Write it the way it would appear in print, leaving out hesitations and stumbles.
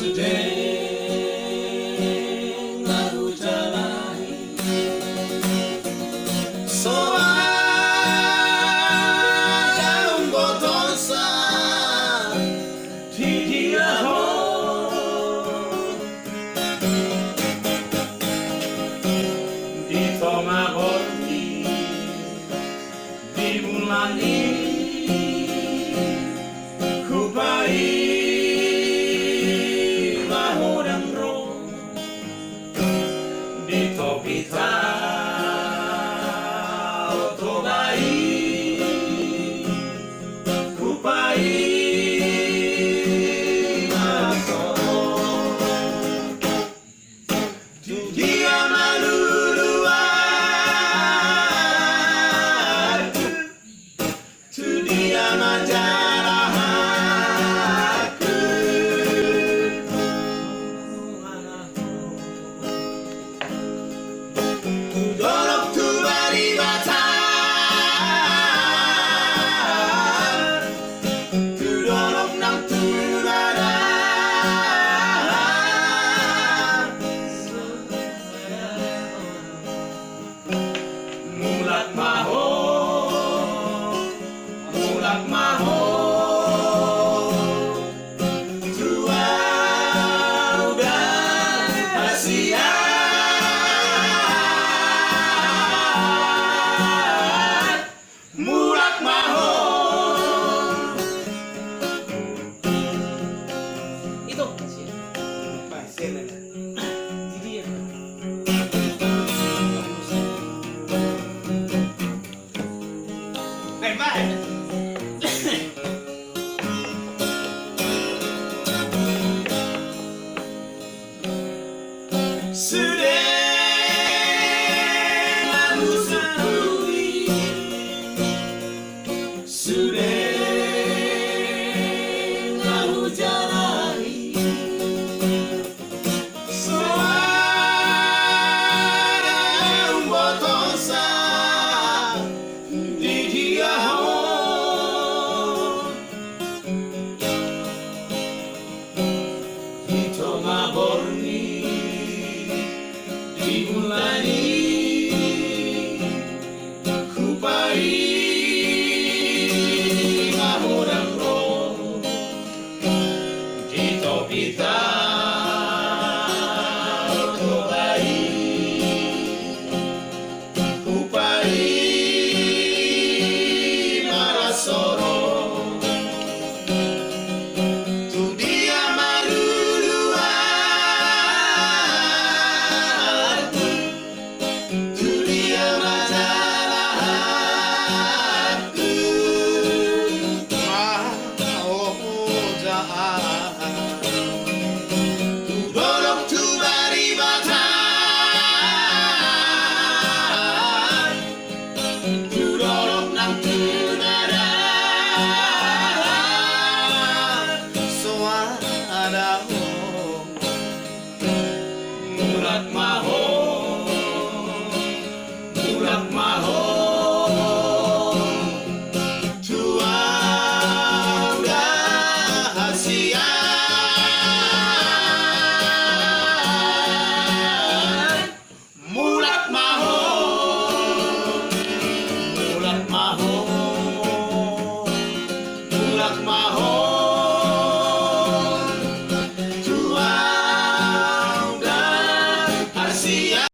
Sudeng lalu jalani soa daun botosa di dia di toma borni di bulan ini ku baik bahu dan roh di topi to baik ku baik bahu di dia maluluan tu dia majalah Tudorok tu bari batang Tudorok nang tudara Mulak maho Mulak maho Tua udah Asia Mulak maho Itu Pasien jadi ya. Bye-bye Sudeng lalu sepuli Sudeng lalu jalani Suara botosa di dia di toma borni di bulan ini ku baik bahu dan roh di topi to baik ku baik marasoro tu dia maluluan tu dia majalah Tudorok tu bari batang Tudorok nang tudara Suara Mulak maho Mulak maho Tua rahasia Mulak maho Mulak maho Mulak maho Tua Asia